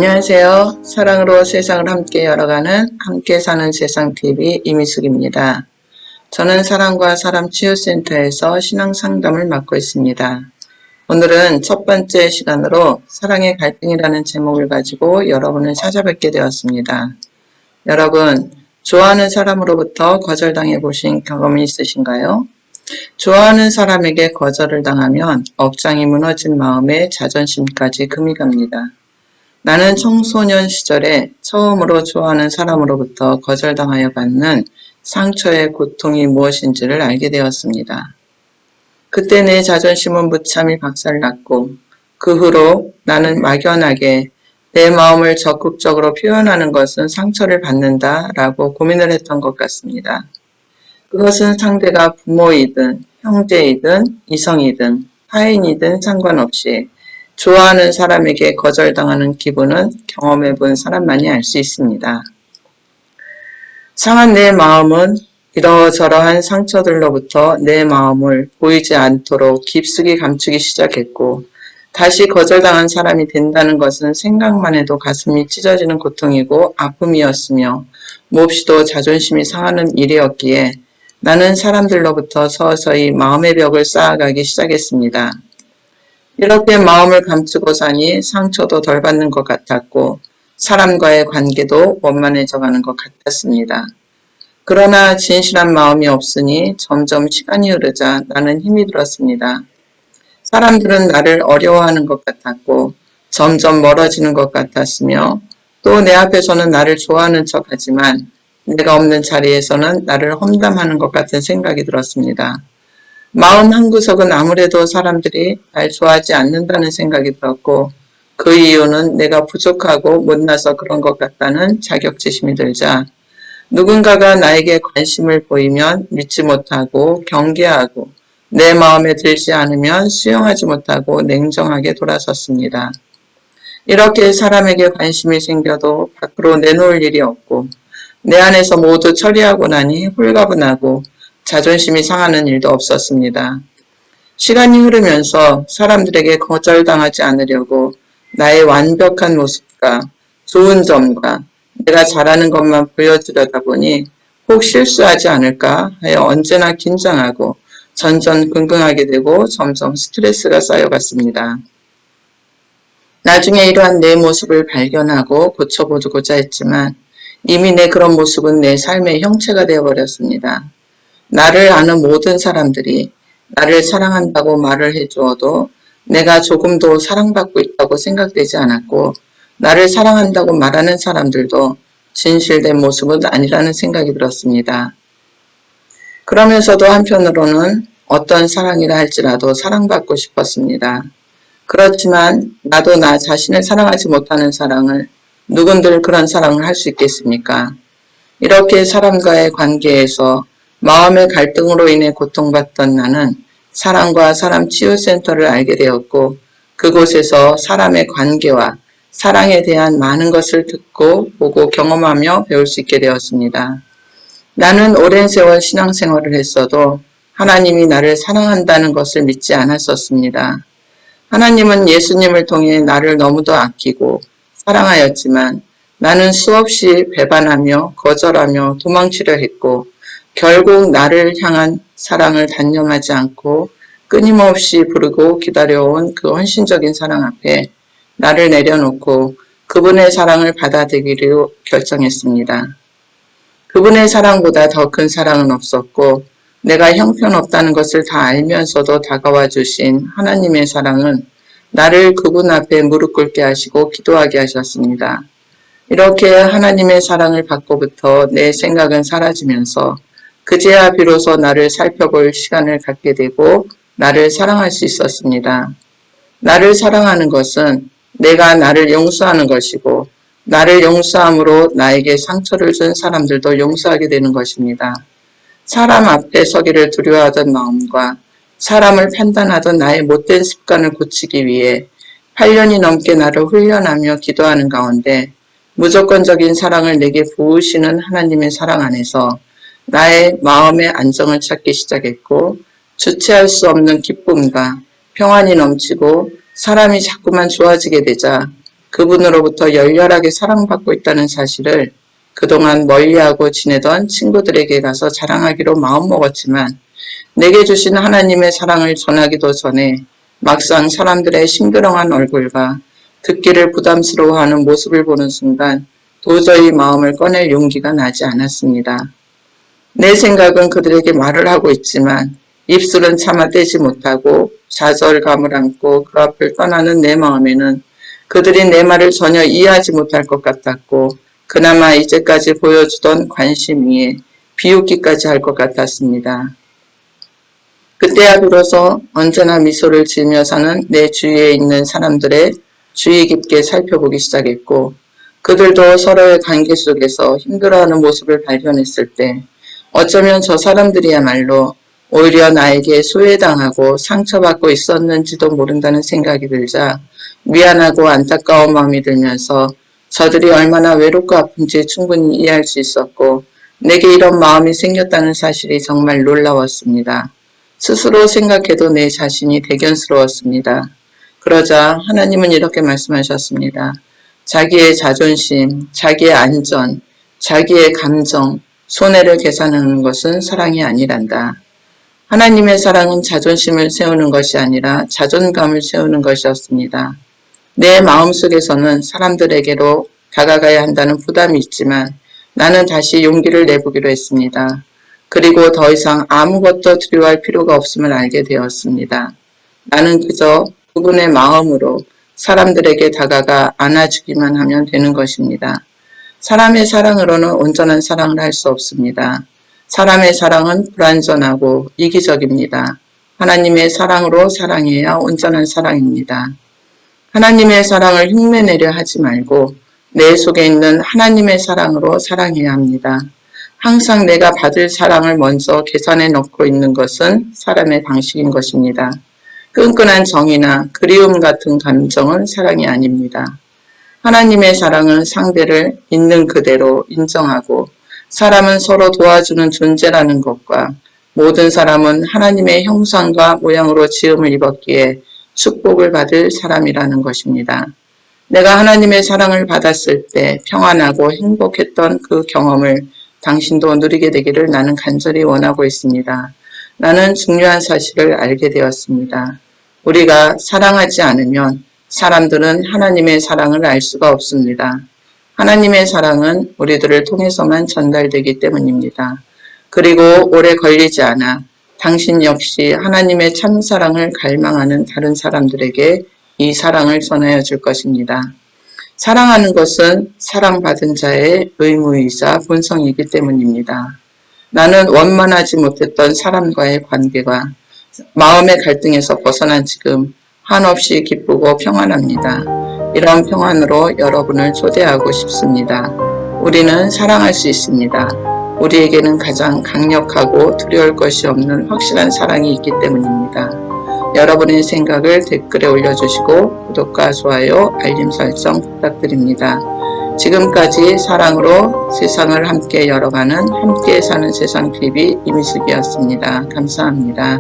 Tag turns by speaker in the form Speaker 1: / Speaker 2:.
Speaker 1: 안녕하세요. 사랑으로 세상을 함께 열어가는 함께 사는 세상TV 이미숙입니다. 저는 사랑과 사람 치유센터에서 신앙상담을 맡고 있습니다. 오늘은 첫 번째 시간으로 사랑의 갈등이라는 제목을 가지고 여러분을 찾아뵙게 되었습니다. 여러분, 좋아하는 사람으로부터 거절당해 보신 경험이 있으신가요? 좋아하는 사람에게 거절을 당하면 억장이 무너진 마음에 자존심까지 금이 갑니다. 나는 청소년 시절에 처음으로 좋아하는 사람으로부터 거절당하여 받는 상처의 고통이 무엇인지를 알게 되었습니다. 그때 내 자존심은 무참히 박살났고 그 후로 나는 막연하게 내 마음을 적극적으로 표현하는 것은 상처를 받는다라고 고민을 했던 것 같습니다. 그것은 상대가 부모이든 형제이든 이성이든 타인이든 상관없이 좋아하는 사람에게 거절당하는 기분은 경험해 본 사람만이 알 수 있습니다. 상한 내 마음은 이러저러한 상처들로부터 내 마음을 보이지 않도록 깊숙이 감추기 시작했고 다시 거절당한 사람이 된다는 것은 생각만 해도 가슴이 찢어지는 고통이고 아픔이었으며 몹시도 자존심이 상하는 일이었기에 나는 사람들로부터 서서히 마음의 벽을 쌓아가기 시작했습니다. 이렇게 마음을 감추고 사니 상처도 덜 받는 것 같았고 사람과의 관계도 원만해져가는 것 같았습니다. 그러나 진실한 마음이 없으니 점점 시간이 흐르자 나는 힘이 들었습니다. 사람들은 나를 어려워하는 것 같았고 점점 멀어지는 것 같았으며 또 내 앞에서는 나를 좋아하는 척하지만 내가 없는 자리에서는 나를 험담하는 것 같은 생각이 들었습니다. 마음 한구석은 아무래도 사람들이 날 좋아하지 않는다는 생각이 들었고 그 이유는 내가 부족하고 못나서 그런 것 같다는 자격지심이 들자 누군가가 나에게 관심을 보이면 믿지 못하고 경계하고 내 마음에 들지 않으면 수용하지 못하고 냉정하게 돌아섰습니다. 이렇게 사람에게 관심이 생겨도 밖으로 내놓을 일이 없고 내 안에서 모두 처리하고 나니 홀가분하고 자존심이 상하는 일도 없었습니다. 시간이 흐르면서 사람들에게 거절당하지 않으려고 나의 완벽한 모습과 좋은 점과 내가 잘하는 것만 보여주려다 보니 혹 실수하지 않을까 하여 언제나 긴장하고 전전긍긍하게 되고 점점 스트레스가 쌓여갔습니다. 나중에 이러한 내 모습을 발견하고 고쳐보고자 했지만 이미 내 그런 모습은 내 삶의 형체가 되어버렸습니다. 나를 아는 모든 사람들이 나를 사랑한다고 말을 해주어도 내가 조금도 사랑받고 있다고 생각되지 않았고 나를 사랑한다고 말하는 사람들도 진실된 모습은 아니라는 생각이 들었습니다. 그러면서도 한편으로는 어떤 사랑이라 할지라도 사랑받고 싶었습니다. 그렇지만 나도 나 자신을 사랑하지 못하는 사랑을 누군들 그런 사랑을 할 수 있겠습니까? 이렇게 사람과의 관계에서 마음의 갈등으로 인해 고통받던 나는 사랑과 사람 치유센터를 알게 되었고 그곳에서 사람의 관계와 사랑에 대한 많은 것을 듣고 보고 경험하며 배울 수 있게 되었습니다. 나는 오랜 세월 신앙생활을 했어도 하나님이 나를 사랑한다는 것을 믿지 않았었습니다. 하나님은 예수님을 통해 나를 너무도 아끼고 사랑하였지만 나는 수없이 배반하며 거절하며 도망치려 했고 결국 나를 향한 사랑을 단념하지 않고 끊임없이 부르고 기다려온 그 헌신적인 사랑 앞에 나를 내려놓고 그분의 사랑을 받아들이기로 결정했습니다. 그분의 사랑보다 더 큰 사랑은 없었고 내가 형편없다는 것을 다 알면서도 다가와 주신 하나님의 사랑은 나를 그분 앞에 무릎 꿇게 하시고 기도하게 하셨습니다. 이렇게 하나님의 사랑을 받고부터 내 생각은 사라지면서 그제야 비로소 나를 살펴볼 시간을 갖게 되고 나를 사랑할 수 있었습니다. 나를 사랑하는 것은 내가 나를 용서하는 것이고 나를 용서함으로 나에게 상처를 준 사람들도 용서하게 되는 것입니다. 사람 앞에 서기를 두려워하던 마음과 사람을 판단하던 나의 못된 습관을 고치기 위해 8년이 넘게 나를 훈련하며 기도하는 가운데 무조건적인 사랑을 내게 부으시는 하나님의 사랑 안에서 나의 마음의 안정을 찾기 시작했고 주체할 수 없는 기쁨과 평안이 넘치고 사람이 자꾸만 좋아지게 되자 그분으로부터 열렬하게 사랑받고 있다는 사실을 그동안 멀리하고 지내던 친구들에게 가서 자랑하기로 마음먹었지만 내게 주신 하나님의 사랑을 전하기도 전에 막상 사람들의 심드렁한 얼굴과 듣기를 부담스러워하는 모습을 보는 순간 도저히 마음을 꺼낼 용기가 나지 않았습니다. 내 생각은 그들에게 말을 하고 있지만 입술은 차마 떼지 못하고 좌절감을 안고 그 앞을 떠나는 내 마음에는 그들이 내 말을 전혀 이해하지 못할 것 같았고 그나마 이제까지 보여주던 관심 위에 비웃기까지 할 것 같았습니다. 그때야 비로소 언제나 미소를 지으며 사는 내 주위에 있는 사람들의 주의 깊게 살펴보기 시작했고 그들도 서로의 관계 속에서 힘들어하는 모습을 발견했을 때 어쩌면 저 사람들이야말로 오히려 나에게 소외당하고 상처받고 있었는지도 모른다는 생각이 들자 미안하고 안타까운 마음이 들면서 저들이 얼마나 외롭고 아픈지 충분히 이해할 수 있었고 내게 이런 마음이 생겼다는 사실이 정말 놀라웠습니다. 스스로 생각해도 내 자신이 대견스러웠습니다. 그러자 하나님은 이렇게 말씀하셨습니다. 자기의 자존심, 자기의 안전, 자기의 감정, 손해를 계산하는 것은 사랑이 아니란다. 하나님의 사랑은 자존심을 세우는 것이 아니라 자존감을 세우는 것이었습니다. 내 마음속에서는 사람들에게로 다가가야 한다는 부담이 있지만 나는 다시 용기를 내보기로 했습니다. 그리고 더 이상 아무것도 두려워할 필요가 없음을 알게 되었습니다. 나는 그저 그분의 마음으로 사람들에게 다가가 안아주기만 하면 되는 것입니다. 사람의 사랑으로는 온전한 사랑을 할 수 없습니다. 사람의 사랑은 불완전하고 이기적입니다. 하나님의 사랑으로 사랑해야 온전한 사랑입니다. 하나님의 사랑을 흉내내려 하지 말고 내 속에 있는 하나님의 사랑으로 사랑해야 합니다. 항상 내가 받을 사랑을 먼저 계산해 놓고 있는 것은 사람의 방식인 것입니다. 끈끈한 정이나 그리움 같은 감정은 사랑이 아닙니다. 하나님의 사랑은 상대를 있는 그대로 인정하고 사람은 서로 도와주는 존재라는 것과 모든 사람은 하나님의 형상과 모양으로 지음을 입었기에 축복을 받을 사람이라는 것입니다. 내가 하나님의 사랑을 받았을 때 평안하고 행복했던 그 경험을 당신도 누리게 되기를 나는 간절히 원하고 있습니다. 나는 중요한 사실을 알게 되었습니다. 우리가 사랑하지 않으면 사람들은 하나님의 사랑을 알 수가 없습니다. 하나님의 사랑은 우리들을 통해서만 전달되기 때문입니다. 그리고 오래 걸리지 않아 당신 역시 하나님의 참사랑을 갈망하는 다른 사람들에게 이 사랑을 전하여 줄 것입니다. 사랑하는 것은 사랑받은 자의 의무이자 본성이기 때문입니다. 나는 원만하지 못했던 사람과의 관계가 마음의 갈등에서 벗어난 지금 한없이 기쁘고 평안합니다. 이런 평안으로 여러분을 초대하고 싶습니다. 우리는 사랑할 수 있습니다. 우리에게는 가장 강력하고 두려울 것이 없는 확실한 사랑이 있기 때문입니다. 여러분의 생각을 댓글에 올려주시고 구독과 좋아요, 알림 설정 부탁드립니다. 지금까지 사랑으로 세상을 함께 열어가는 함께 사는 세상 TV 이미숙이었습니다. 감사합니다.